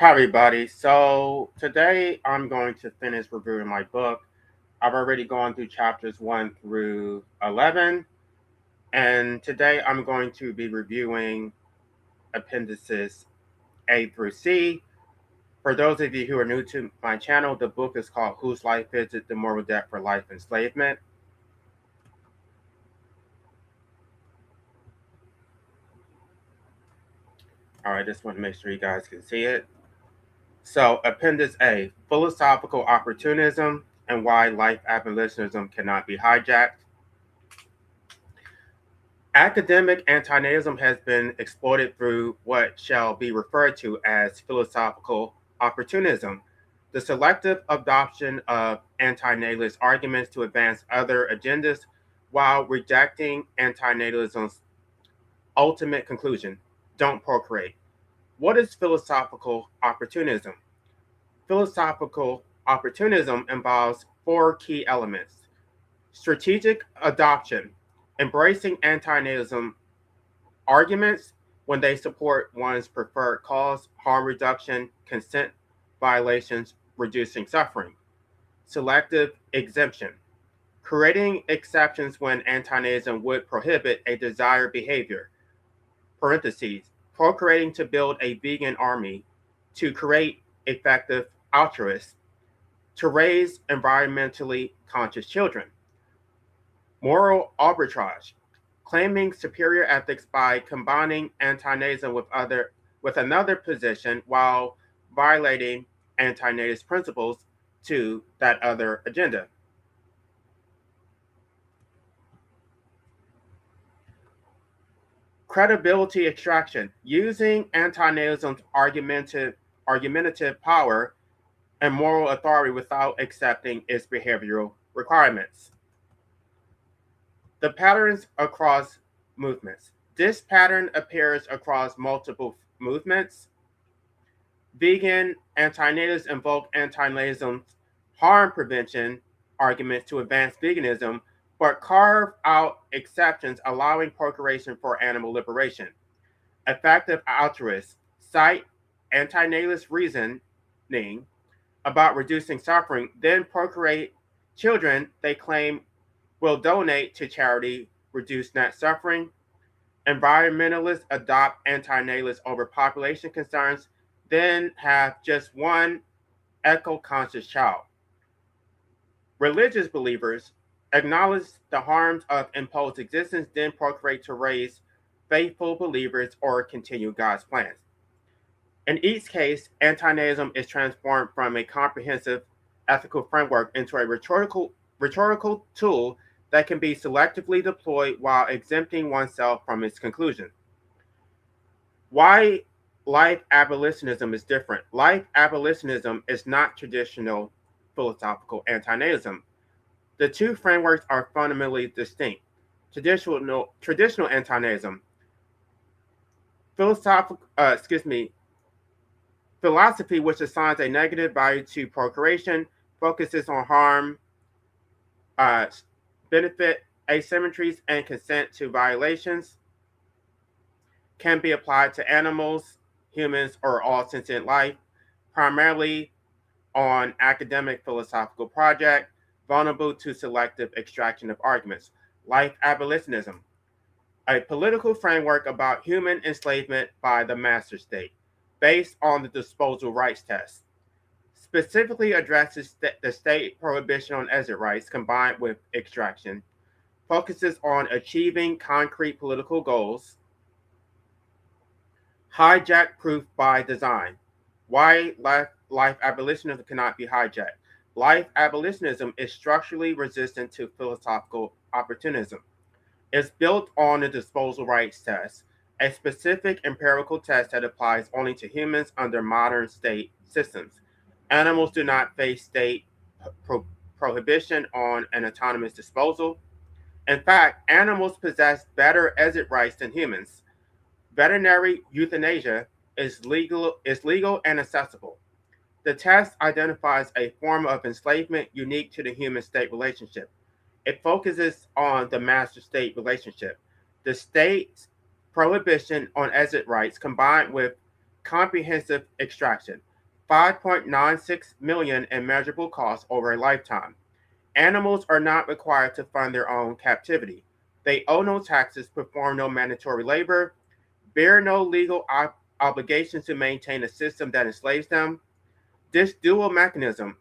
Hi, everybody. So today I'm going to finish reviewing my book. I've already gone through chapters 1 through 11, and today I'm going to be reviewing appendices A through C. For those of you who are new to my channel, the book is called Whose Life Is It? The Moral Debt for Life Enslavement. All right, just want to make sure you guys can see it. So, Appendix A, Philosophical Opportunism and Why Life Abolitionism Cannot Be Hijacked. Academic antinatalism has been exploited through what shall be referred to as philosophical opportunism, the selective adoption of antinatalist arguments to advance other agendas while rejecting antinatalism's ultimate conclusion: don't procreate. What is philosophical opportunism? Philosophical opportunism involves four key elements: strategic adoption, embracing antinatalism arguments when they support one's preferred cause, harm reduction, consent violations, reducing suffering. Selective exemption, creating exceptions when antinatalism would prohibit a desired behavior. Parentheses, procreating to build a vegan army, to create effective altruists, to raise environmentally conscious children. Moral arbitrage, claiming superior ethics by combining antinatalism with another position while violating antinatalist principles to that other agenda. Credibility extraction, using antinatalism's argumentative power and moral authority without accepting its behavioral requirements. The patterns across movements. This pattern appears across multiple movements. Vegan antinatalists invoke antinatalism's harm prevention arguments to advance veganism, but carve out exceptions allowing procreation for animal liberation. Effective altruists cite antinatalist reasoning about reducing suffering, then procreate children they claim will donate to charity, reduce net suffering. Environmentalists adopt antinatalists over population concerns, then have just one eco-conscious child. Religious believers acknowledge the harms of imposed existence, then procreate to raise faithful believers or continue God's plans. In each case, antinatalism is transformed from a comprehensive ethical framework into a rhetorical tool that can be selectively deployed while exempting oneself from its conclusion. Why life abolitionism is different. Life abolitionism is not traditional philosophical antinatalism. The two frameworks are fundamentally distinct. Traditional antinatalism, philosophy which assigns a negative value to procreation, focuses on harm, uh, benefit asymmetries, and consent to violations, can be applied to animals, humans, or all sentient life, primarily on academic philosophical project, vulnerable to selective extraction of arguments. Life abolitionism, a political framework about human enslavement by the master state, based on the disposal rights test, specifically addresses the state prohibition on exit rights combined with extraction, focuses on achieving concrete political goals. Hijack proof by design. Why life abolitionism cannot be hijacked. Life abolitionism is structurally resistant to philosophical opportunism. It's built on the disposal rights test, a specific empirical test that applies only to humans under modern state systems. Animals do not face state prohibition on an autonomous disposal. In fact, animals possess better exit rights than humans. Veterinary euthanasia is legal and accessible. The test identifies a form of enslavement unique to the human state relationship. It focuses on the master state relationship. The state's prohibition on exit rights combined with comprehensive extraction. $5.96 million in measurable costs over a lifetime. Animals are not required to fund their own captivity. They owe no taxes, perform no mandatory labor, bear no legal obligation to maintain a system that enslaves them. This dual mechanism,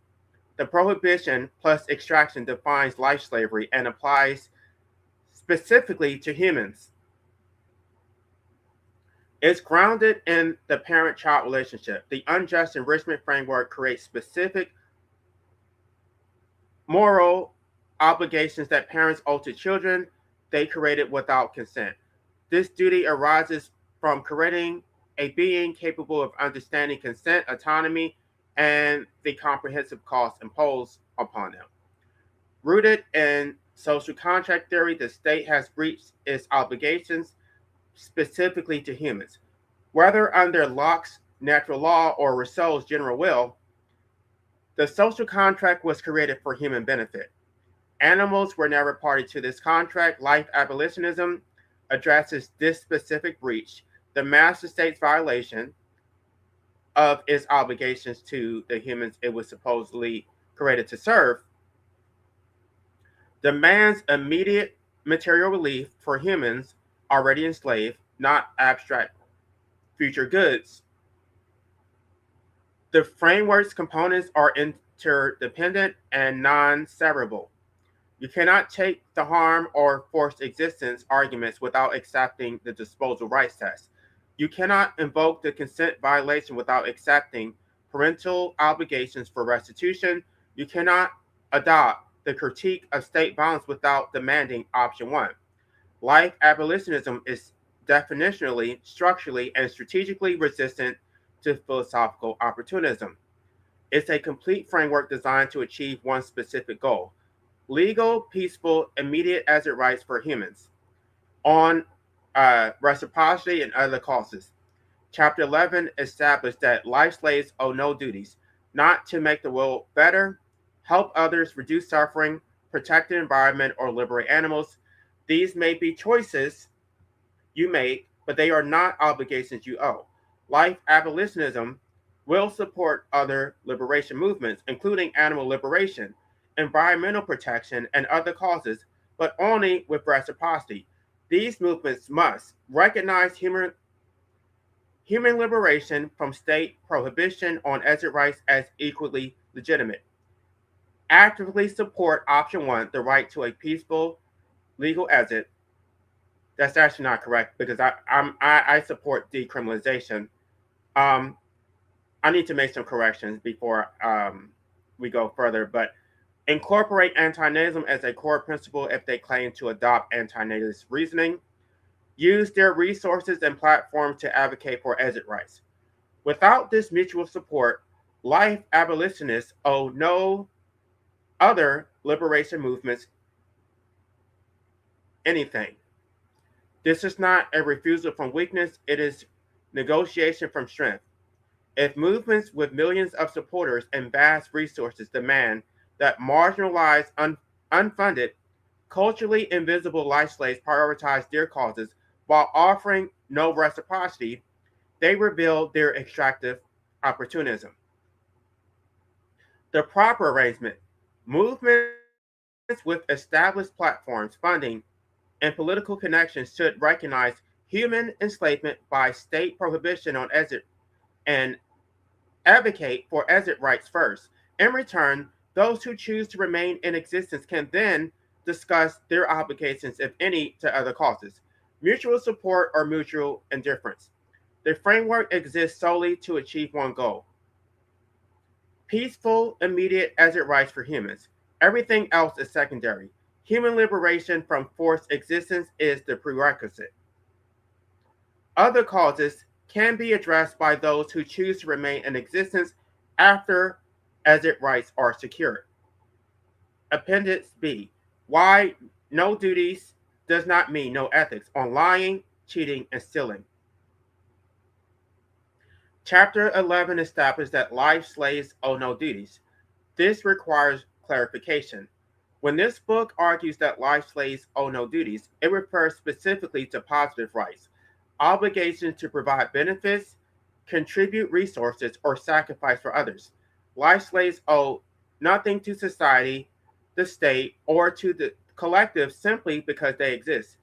the prohibition plus extraction, defines life slavery and applies specifically to humans. It's grounded in the parent-child relationship. The unjust enrichment framework creates specific moral obligations that parents owe to children they created without consent. This duty arises from creating a being capable of understanding consent, autonomy, and the comprehensive costs imposed upon them. Rooted in social contract theory, the state has breached its obligations specifically to humans. Whether under Locke's natural law or Rousseau's general will, the social contract was created for human benefit. Animals were never party to this contract. Life abolitionism addresses this specific breach, the master state's violation of its obligations to the humans it was supposedly created to serve, demands immediate material relief for humans already enslaved, not abstract future goods. The framework's components are interdependent and non-severable. You cannot take the harm or forced existence arguments without accepting the disposal rights test. You cannot invoke the consent violation without accepting parental obligations for restitution. You cannot adopt the critique of state violence without demanding option one. Life abolitionism is definitionally, structurally, and strategically resistant to philosophical opportunism. It's a complete framework designed to achieve one specific goal: legal, peaceful, immediate exit rights for humans on reciprocity and other causes. Chapter 11 established that life slaves owe no duties, not to make the world better, help others, reduce suffering, protect the environment, or liberate animals. These may be choices you make, but they are not obligations you owe. Life abolitionism will support other liberation movements, including animal liberation, environmental protection, and other causes, but only with reciprocity. These movements must recognize human liberation from state prohibition on exit rights as equally legitimate. Actively support option one, the right to a peaceful legal exit. That's actually not correct because I support decriminalization. I need to make some corrections before we go further, but incorporate anti-natalism as a core principle if they claim to adopt anti-natalist reasoning. Use their resources and platforms to advocate for exit rights. Without this mutual support, life abolitionists owe no other liberation movements anything. This is not a refusal from weakness, it is negotiation from strength. If movements with millions of supporters and vast resources demand that marginalized, unfunded, culturally invisible life slaves prioritize their causes while offering no reciprocity, they reveal their extractive opportunism. The proper arrangement: movements with established platforms, funding, and political connections should recognize human enslavement by state prohibition on exit and advocate for exit rights first. In return, those who choose to remain in existence can then discuss their obligations, if any, to other causes. Mutual support or mutual indifference. The framework exists solely to achieve one goal: peaceful, immediate exit rights for humans. Everything else is secondary. Human liberation from forced existence is the prerequisite. Other causes can be addressed by those who choose to remain in existence after exit rights are secured. Appendix B. Why no duties does not mean no ethics on lying, cheating, and stealing. Chapter 11 established that life slaves owe no duties. This requires clarification. When this book argues that life slaves owe no duties, it refers specifically to positive rights, obligations to provide benefits, contribute resources, or sacrifice for others. Life slaves owe nothing to society, the state, or to the collective simply because they exist.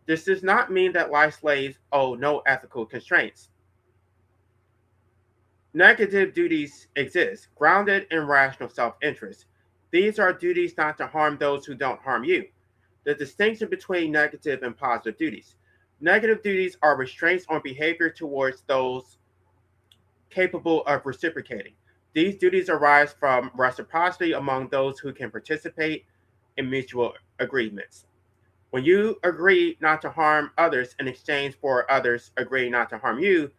This does not mean that life slaves owe no ethical constraints. Negative duties exist, grounded in rational self interest. These are duties not to harm those who don't harm you. The distinction between negative and positive duties. Negative duties are restraints on behavior towards those capable of reciprocating. These duties arise from reciprocity among those who can participate in mutual agreements. When you agree not to harm others in exchange for others agreeing not to harm you,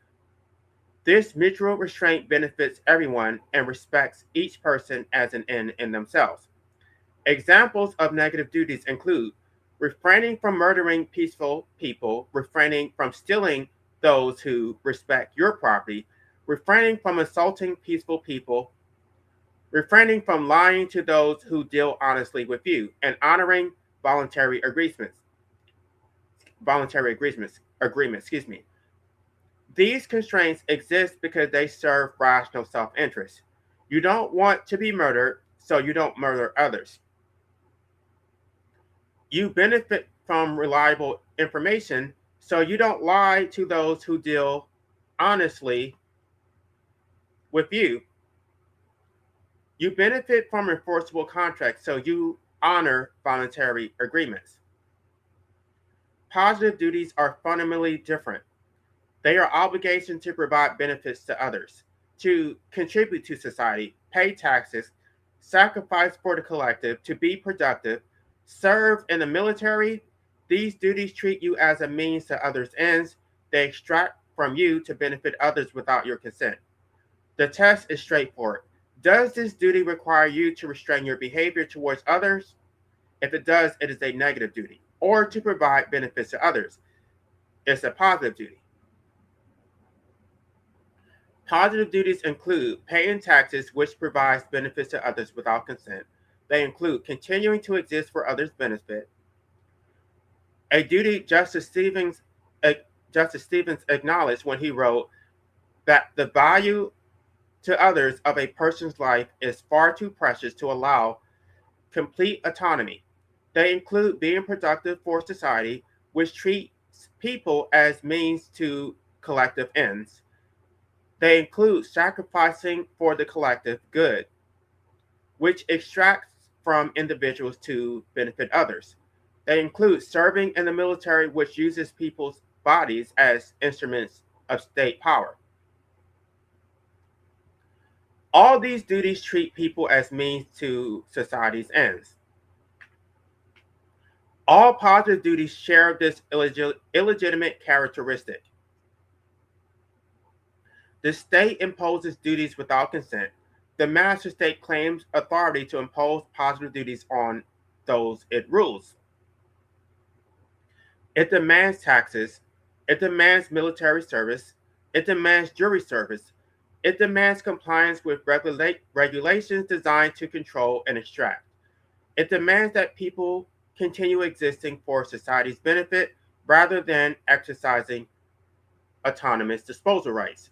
this mutual restraint benefits everyone and respects each person as an end in themselves. Examples of negative duties include refraining from murdering peaceful people, refraining from stealing those who respect your property, refraining from insulting peaceful people, refraining from lying to those who deal honestly with you, and honoring voluntary agreements. Agreements. These constraints exist because they serve rational self-interest. You don't want to be murdered, so you don't murder others. You benefit from reliable information, so you don't lie to those who deal honestly with you. You benefit from enforceable contracts, so you honor voluntary agreements. Positive duties are fundamentally different. They are obligations to provide benefits to others, to contribute to society, pay taxes, sacrifice for the collective, to be productive, serve in the military. These duties treat you as a means to others' ends. They extract from you to benefit others without your consent. The test is straightforward. Does this duty require you to restrain your behavior towards others? If it does, it is a negative duty. Or to provide benefits to others, it's a positive duty. Positive duties include paying taxes, which provides benefits to others without consent. They include continuing to exist for others' benefit. A duty Justice Stevens acknowledged when he wrote that the value to others of a person's life is far too precious to allow complete autonomy. They include being productive for society, which treats people as means to collective ends. They include sacrificing for the collective good, which extracts from individuals to benefit others. They include serving in the military, which uses people's bodies as instruments of state power. All these duties treat people as means to society's ends. All positive duties share this illegitimate characteristic. The state imposes duties without consent. The master state claims authority to impose positive duties on those it rules. It demands taxes. It demands military service. It demands jury service. It demands compliance with regulations designed to control and extract. It demands that people continue existing for society's benefit rather than exercising autonomous disposal rights.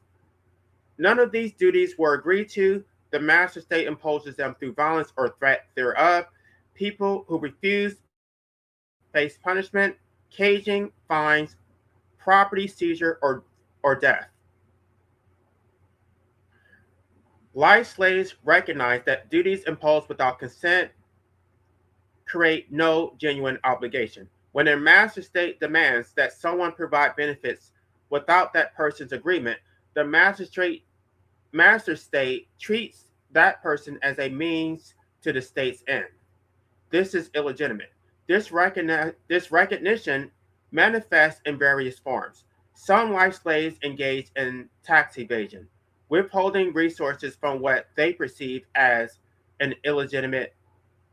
None of these duties were agreed to. The master state imposes them through violence or threat thereof. People who refuse face punishment, caging, fines, property seizure, or death. Life slaves recognize that duties imposed without consent create no genuine obligation. When a master state demands that someone provide benefits without that person's agreement, the master state treats that person as a means to the state's end. This is illegitimate. This recognition manifests in various forms. Some life slaves engage in tax evasion, withholding resources from what they perceive as an illegitimate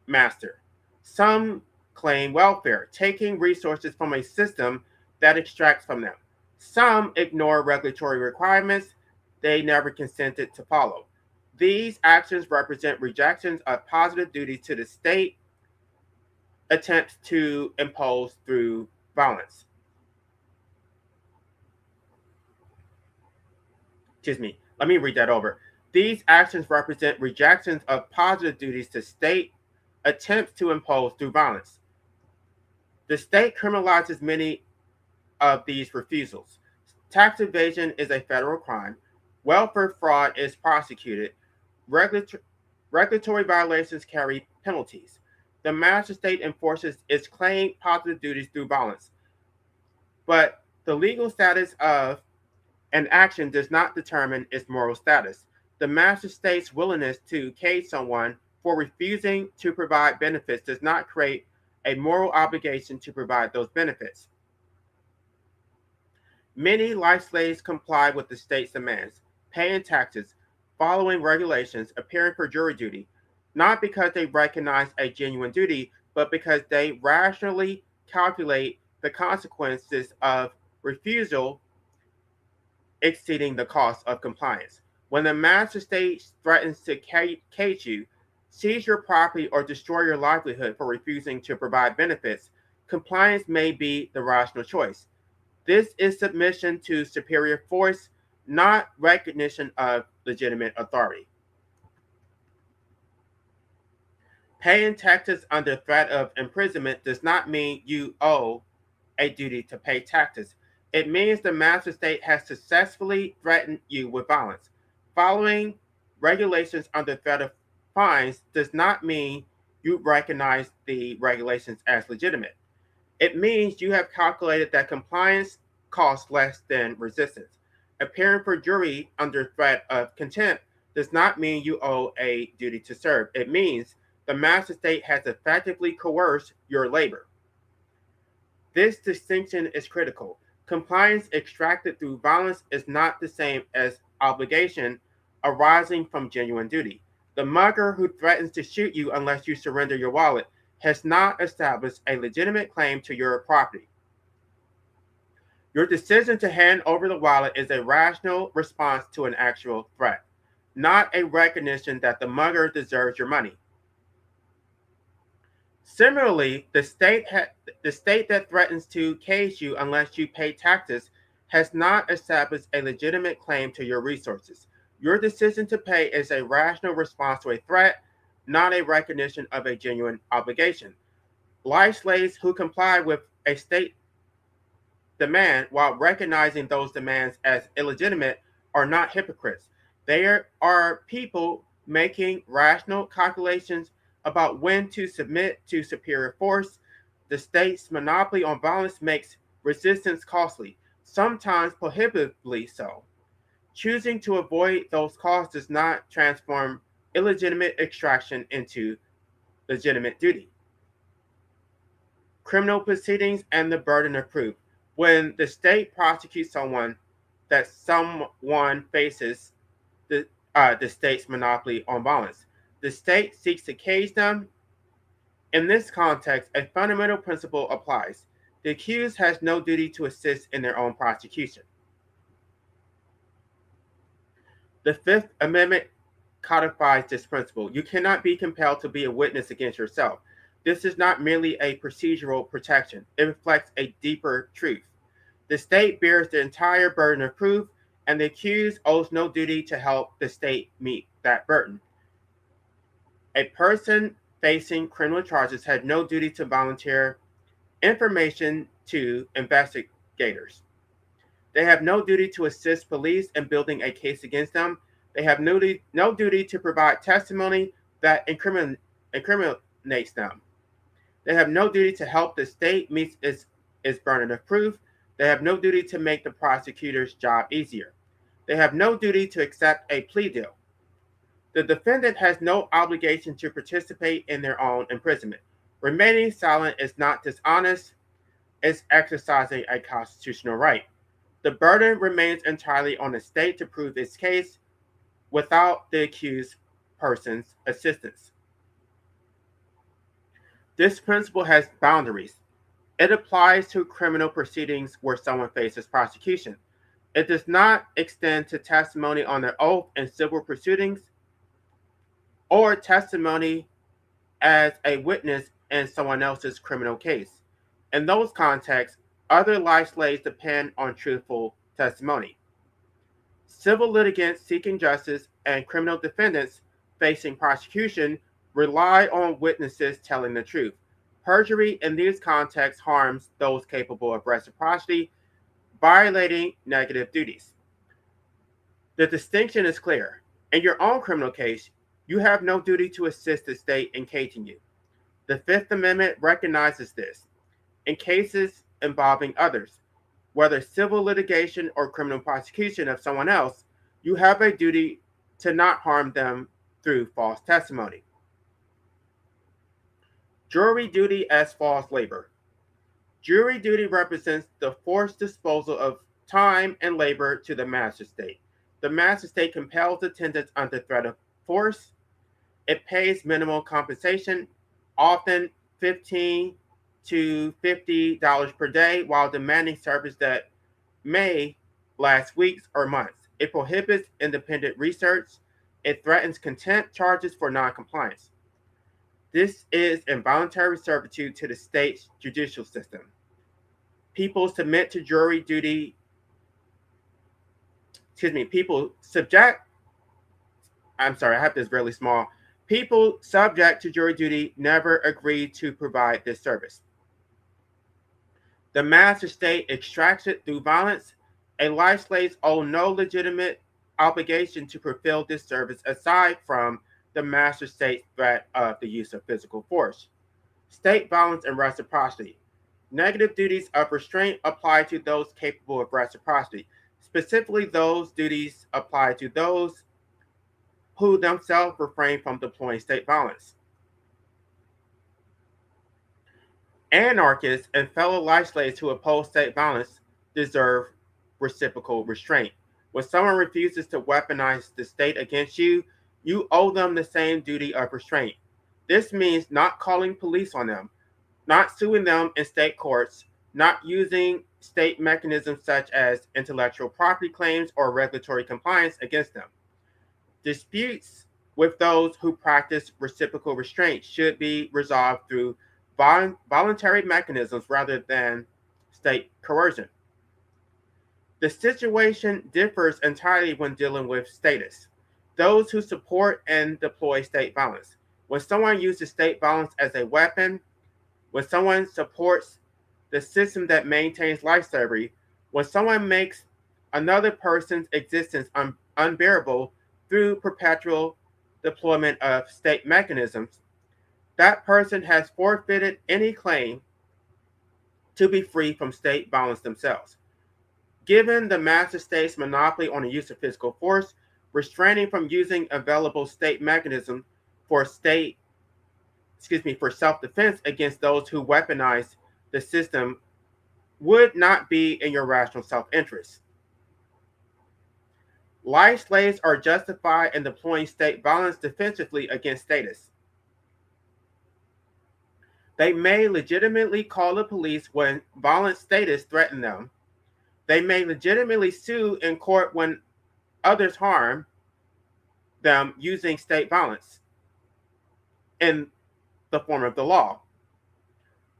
master. Some claim welfare, taking resources from a system that extracts from them. Some ignore regulatory requirements they never consented to follow. These actions represent rejections of positive duties to the state, attempts to impose through violence. Excuse me, let me read that over. These actions represent rejections of positive duties the state attempts to impose through violence. The state criminalizes many of these refusals. Tax evasion is a federal crime. Welfare fraud is prosecuted. Regulatory violations carry penalties. The master state enforces its claimed positive duties through violence. But the legal status of an action does not determine its moral status. The master state's willingness to cage someone for refusing to provide benefits does not create a moral obligation to provide those benefits. Many life slaves comply with the state's demands, paying taxes, following regulations, appearing for jury duty, not because they recognize a genuine duty, but because they rationally calculate the consequences of refusal exceeding the cost of compliance. When the master state threatens to cage you, seize your property, or destroy your livelihood for refusing to provide benefits, compliance may be the rational choice. This is submission to superior force, not recognition of legitimate authority. Paying taxes under threat of imprisonment does not mean you owe a duty to pay taxes. It means the master state has successfully threatened you with violence. Following regulations under threat of fines does not mean you recognize the regulations as legitimate. It means you have calculated that compliance costs less than resistance. Appearing for jury under threat of contempt does not mean you owe a duty to serve. It means the master state has effectively coerced your labor. This distinction is critical. Compliance extracted through violence is not the same as obligation arising from genuine duty. The mugger who threatens to shoot you unless you surrender your wallet has not established a legitimate claim to your property. Your decision to hand over the wallet is a rational response to an actual threat, not a recognition that the mugger deserves your money. Similarly, the state that threatens to cage you unless you pay taxes has not established a legitimate claim to your resources. Your decision to pay is a rational response to a threat, not a recognition of a genuine obligation. Life slaves who comply with a state demand while recognizing those demands as illegitimate are not hypocrites. They are people making rational calculations about when to submit to superior force. The state's monopoly on violence makes resistance costly, sometimes prohibitively so. Choosing to avoid those costs does not transform illegitimate extraction into legitimate duty. Criminal proceedings and the burden of proof. When the state prosecutes someone, that someone faces the state's monopoly on violence. The state seeks to cage them. In this context, a fundamental principle applies. The accused has no duty to assist in their own prosecution. The Fifth Amendment codifies this principle. You cannot be compelled to be a witness against yourself. This is not merely a procedural protection. It reflects a deeper truth. The state bears the entire burden of proof, and the accused owes no duty to help the state meet that burden. A person facing criminal charges has no duty to volunteer information to investigators. They have no duty to assist police in building a case against them. They have no duty to provide testimony that incriminates them. They have no duty to help the state meet its burden of proof. They have no duty to make the prosecutor's job easier. They have no duty to accept a plea deal. The defendant has no obligation to participate in their own imprisonment. Remaining silent is not dishonest, it's exercising a constitutional right. The burden remains entirely on the state to prove its case without the accused person's assistance. This principle has boundaries. It applies to criminal proceedings where someone faces prosecution. It does not extend to testimony on an oath in civil proceedings or testimony as a witness in someone else's criminal case. In those contexts, other life slaves depend on truthful testimony. Civil litigants seeking justice and criminal defendants facing prosecution rely on witnesses telling the truth. Perjury in these contexts harms those capable of reciprocity, violating negative duties. The distinction is clear. In your own criminal case, you have no duty to assist the state in caging you. The Fifth Amendment recognizes this. In cases involving others, whether civil litigation or criminal prosecution of someone else, you have a duty to not harm them through false testimony. Jury duty as false labor. Jury duty represents the forced disposal of time and labor to the master state. The master state compels attendance under threat of force. It pays minimal compensation, often $15 to $50 per day, while demanding service that may last weeks or months. It prohibits independent research. It threatens contempt charges for noncompliance. This is involuntary servitude to the state's judicial system. People submit to jury duty, people subject, I'm sorry, I have this really small. People subject to jury duty never agree to provide this service. The master state extracts it through violence. A life slave owes no legitimate obligation to fulfill this service aside from the master state's threat of the use of physical force. State violence and reciprocity. Negative duties of restraint apply to those capable of reciprocity. Specifically, those duties apply to those who themselves refrain from deploying state violence. Anarchists and fellow life slaves who oppose state violence deserve reciprocal restraint. When someone refuses to weaponize the state against you, you owe them the same duty of restraint. This means not calling police on them, not suing them in state courts, not using state mechanisms such as intellectual property claims or regulatory compliance against them. Disputes with those who practice reciprocal restraint should be resolved through voluntary mechanisms rather than state coercion. The situation differs entirely when dealing with status. Those who support and deploy state violence. When someone uses state violence as a weapon, when someone supports the system that maintains life slavery, when someone makes another person's existence unbearable through perpetual deployment of state mechanisms, that person has forfeited any claim to be free from state violence themselves. Given the master state's monopoly on the use of physical force, restraining from using available state mechanisms for self-defense against those who weaponize the system would not be in your rational self-interest. Life slaves are justified in deploying state violence defensively against status. They may legitimately call the police when violent status threaten them. They may legitimately sue in court when others harm them using state violence in the form of the law.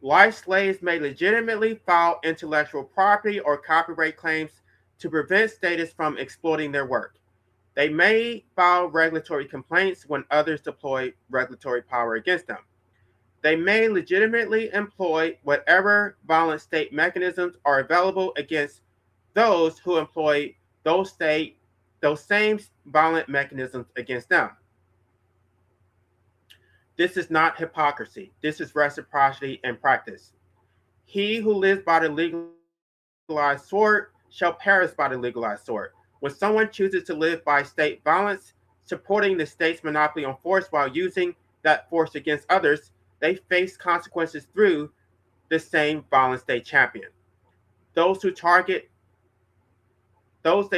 Life slaves may legitimately file intellectual property or copyright claims to prevent status from exploiting their work. They may file regulatory complaints when others deploy regulatory power against them. They may legitimately employ whatever violent state mechanisms are available against those who employ those same violent mechanisms against them. This is not hypocrisy. This is reciprocity in practice. He who lives by the legalized sword shall perish by the legalized sword. When someone chooses to live by state violence, supporting the state's monopoly on force while using that force against others, they face consequences through the same violence they champion. Those they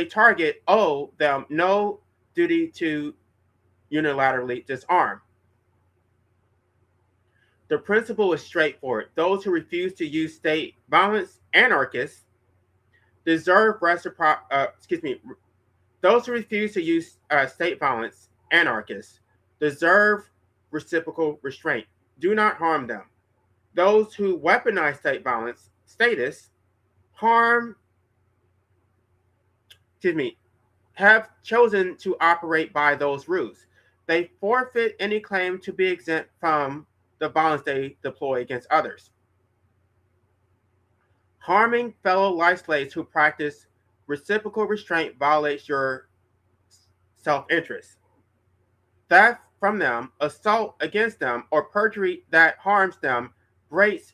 target owe them no duty to unilaterally disarm. The principle is straightforward. Those who refuse to use state violence, anarchists, deserve those who refuse to use state violence, anarchists, deserve reciprocal restraint. Do not harm them. Those who weaponize state violence, statists, have chosen to operate by those rules. They forfeit any claim to be exempt from the violence they deploy against others. Harming fellow life slaves who practice reciprocal restraint violates your self interest. Theft from them, assault against them, or perjury that harms them breaks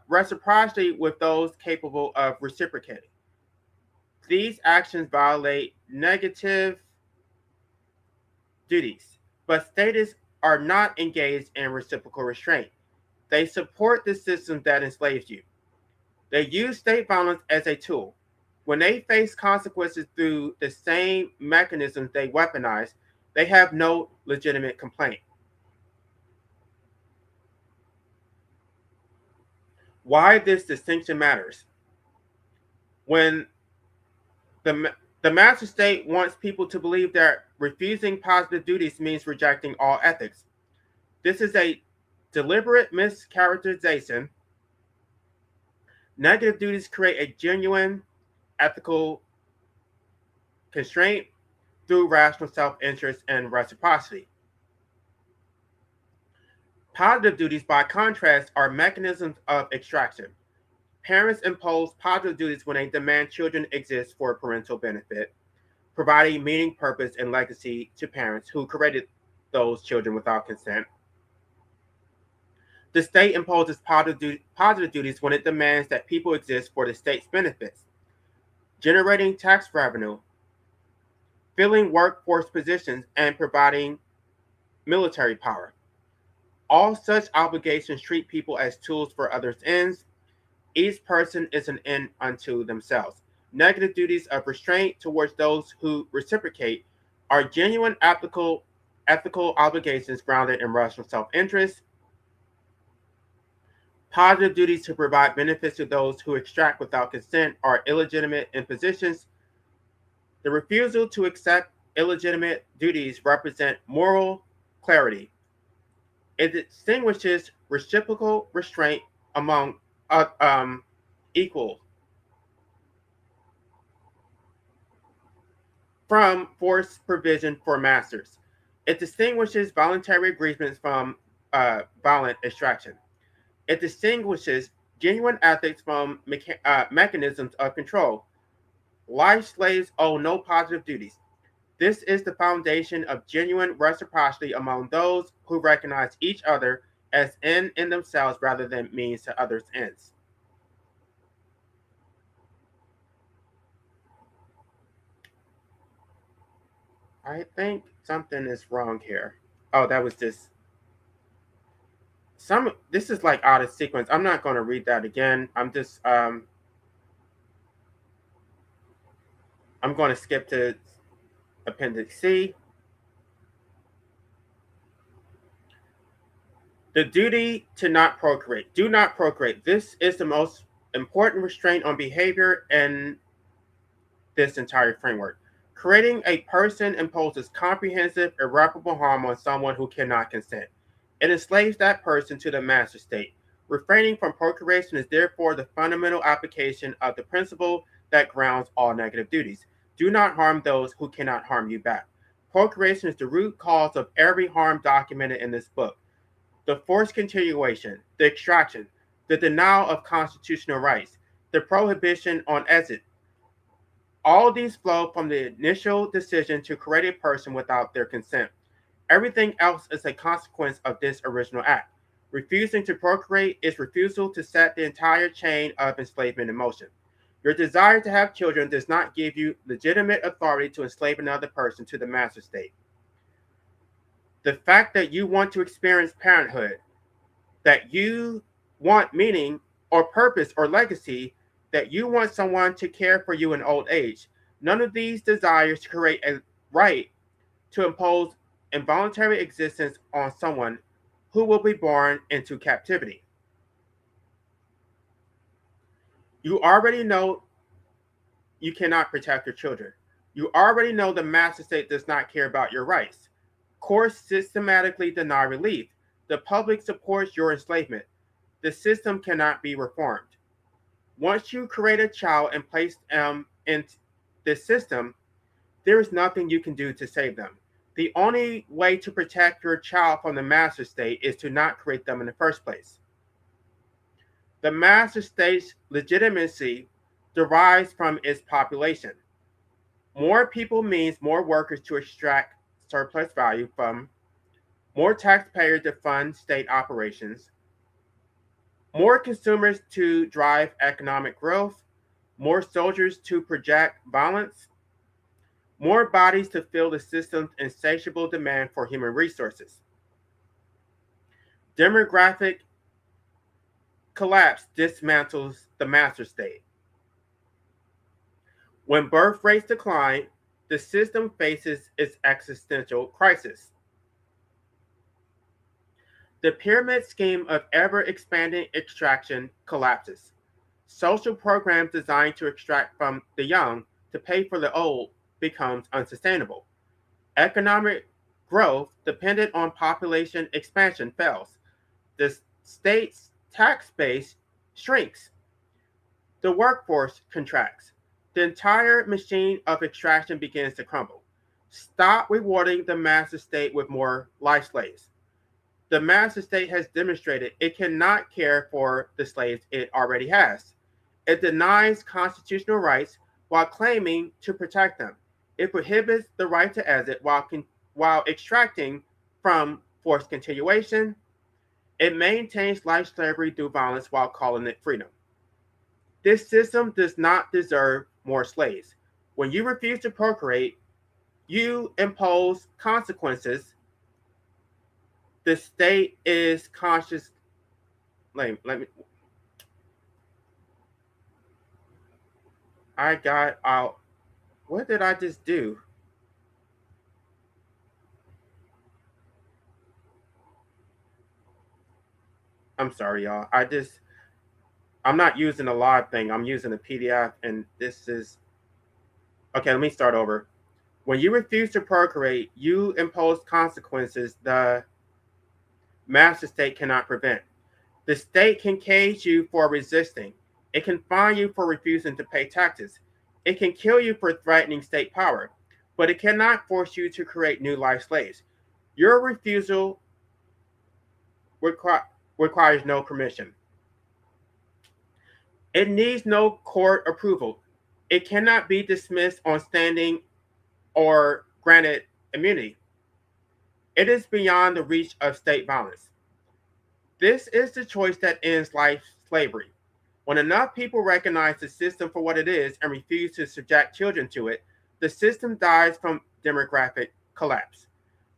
reciprocity with those capable of reciprocating. These actions violate negative duties, but states are not engaged in reciprocal restraint. They support the system that enslaves you. They use state violence as a tool. When they face consequences through the same mechanisms they weaponize, they have no legitimate complaint. Why this distinction matters. When the, the master state wants people to believe that refusing positive duties means rejecting all ethics. This is a deliberate mischaracterization. Negative duties create a genuine ethical constraint through rational self-interest and reciprocity. Positive duties, by contrast, are mechanisms of extraction. Parents impose positive duties when they demand children exist for parental benefit, providing meaning, purpose, and legacy to parents who created those children without consent. The state imposes positive duties when it demands that people exist for the state's benefits, generating tax revenue, filling workforce positions, and providing military power. All such obligations treat people as tools for others' ends. Each person is an end unto themselves. Negative duties of restraint towards those who reciprocate are genuine ethical obligations grounded in rational self-interest. Positive duties to provide benefits to those who extract without consent are illegitimate impositions. The refusal to accept illegitimate duties represent moral clarity. It distinguishes reciprocal restraint among equal from forced provision for masters. It distinguishes voluntary agreements from violent extraction. It distinguishes genuine ethics from mechanisms of control. Life slaves owe no positive duties. This is the foundation of genuine reciprocity among those who recognize each other as end in themselves rather than means to others' ends. I think something is wrong here. Oh, that was just this is like out of sequence. I'm not going to read that again. I'm going to skip to Appendix C. The duty to not procreate. Do not procreate. This is the most important restraint on behavior in this entire framework. Creating a person imposes comprehensive, irreparable harm on someone who cannot consent. It enslaves that person to the master state. Refraining from procreation is therefore the fundamental application of the principle that grounds all negative duties. Do not harm those who cannot harm you back. Procreation is the root cause of every harm documented in this book. The forced continuation, the extraction, the denial of constitutional rights, the prohibition on exit, all these flow from the initial decision to create a person without their consent. Everything else is a consequence of this original act. Refusing to procreate is refusal to set the entire chain of enslavement in motion. Your desire to have children does not give you legitimate authority to enslave another person to the master state. The fact that you want to experience parenthood, that you want meaning or purpose or legacy, that you want someone to care for you in old age, none of these desires create a right to impose involuntary existence on someone who will be born into captivity. You already know you cannot protect your children. You already know the master state does not care about your rights. Courts systematically deny relief. The public supports your enslavement. The system cannot be reformed. Once you create a child and place them in this system, There is nothing you can do to save them. The only way to protect your child from the master state is to not create them in the first place. The master state's legitimacy derives from its population. More people means more workers to extract surplus value from, more taxpayers to fund state operations, more consumers to drive economic growth, more soldiers to project violence, more bodies to fill the system's insatiable demand for human resources. Demographic collapse dismantles the master state. When birth rates decline, the system faces its existential crisis. The pyramid scheme of ever-expanding extraction collapses. Social programs designed to extract from the young to pay for the old becomes unsustainable. Economic growth dependent on population expansion fails. The state's tax base shrinks. The workforce contracts. The entire machine of extraction begins to crumble. Stop rewarding the master state with more life slaves. The master state has demonstrated it cannot care for the slaves it already has. It denies constitutional rights while claiming to protect them. It prohibits the right to exit while extracting from forced continuation. It maintains life slavery through violence while calling it freedom. This system does not deserve more slaves. When you refuse to procreate, you impose consequences. The state is conscious. Let me. I got out. What did I just do? I'm sorry, y'all. I'm not using a live thing. I'm using a PDF, and this is okay. Let me start over. When you refuse to procreate, you impose consequences the master state cannot prevent. The state can cage you for resisting. It can fine you for refusing to pay taxes. It can kill you for threatening state power, but it cannot force you to create new life slaves. Your refusal requires no permission. It needs no court approval. It cannot be dismissed on standing or granted immunity. It is beyond the reach of state violence. This is the choice that ends life slavery. When enough people recognize the system for what it is and refuse to subject children to it, the system dies from demographic collapse.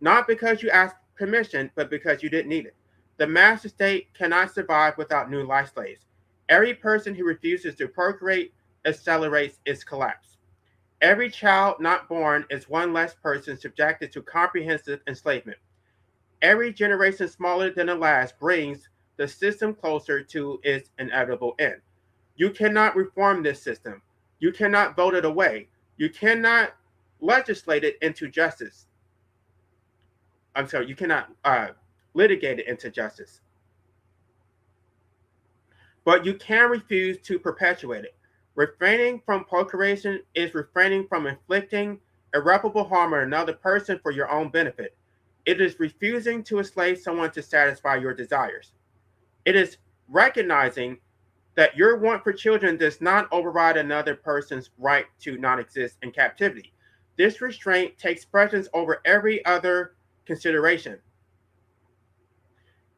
Not because you asked permission, but because you didn't need it. The master state cannot survive without new life slaves. Every person who refuses to procreate accelerates its collapse. Every child not born is one less person subjected to comprehensive enslavement. Every generation smaller than the last brings the system closer to its inevitable end. You cannot reform this system. You cannot vote it away. You cannot legislate it into justice. I'm sorry, you cannot litigate it into justice. But you can refuse to perpetuate it. Refraining from procreation is refraining from inflicting irreparable harm on another person for your own benefit. It is refusing to enslave someone to satisfy your desires. It is recognizing that your want for children does not override another person's right to not exist in captivity. This restraint takes precedence over every other consideration.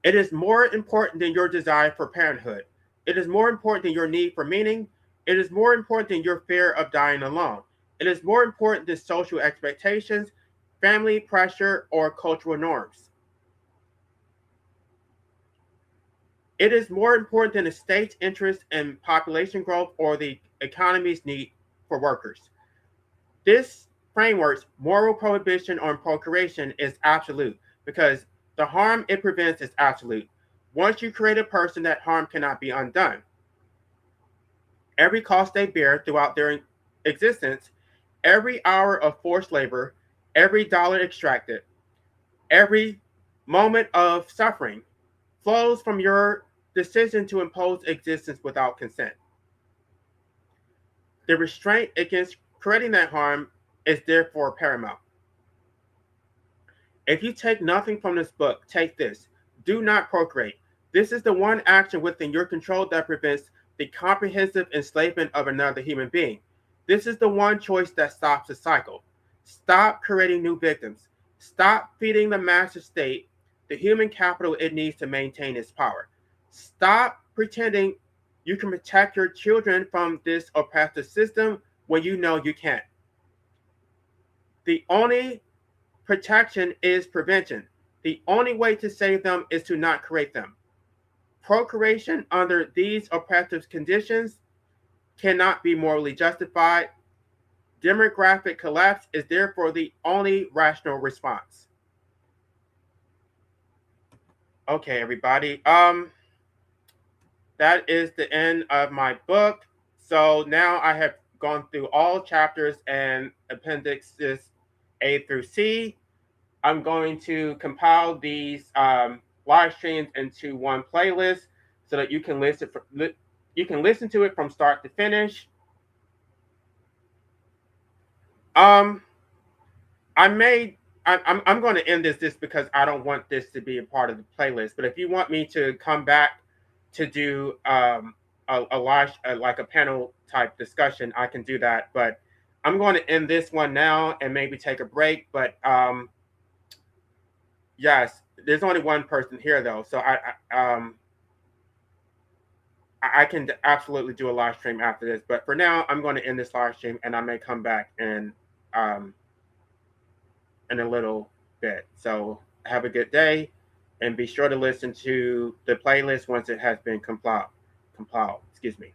It is more important than your desire for parenthood. It is more important than your need for meaning. It is more important than your fear of dying alone. It is more important than social expectations, family pressure, or cultural norms. It is more important than the state's interest in population growth or the economy's need for workers. This framework's moral prohibition on procreation is absolute because the harm it prevents is absolute. Once you create a person, that harm cannot be undone. Every cost they bear throughout their existence, every hour of forced labor, every dollar extracted, every moment of suffering flows from your decision to impose existence without consent. The restraint against creating that harm is therefore paramount. If you take nothing from this book, take this. Do not procreate. This is the one action within your control that prevents the comprehensive enslavement of another human being. This is the one choice that stops the cycle. Stop creating new victims. Stop feeding the master state the human capital it needs to maintain its power. Stop pretending you can protect your children from this oppressive system when you know you can't. The only protection is prevention. The only way to save them is to not create them. Procreation under these oppressive conditions cannot be morally justified. Demographic collapse is therefore the only rational response. Okay, everybody. That is the end of my book. So now I have gone through all chapters and appendixes A through C. I'm going to compile these live streams into one playlist so that you can listen to it from start to finish. I'm going to end this just because I don't want this to be a part of the playlist. But if you want me to come back to do a live like a panel type discussion, I can do that. But I'm going to end this one now and maybe take a break. But yes, there's only one person here though, so I can absolutely do a live stream after this. But for now, I'm going to end this live stream, and I may come back in a little bit. So have a good day, and be sure to listen to the playlist once it has been compiled. Excuse me.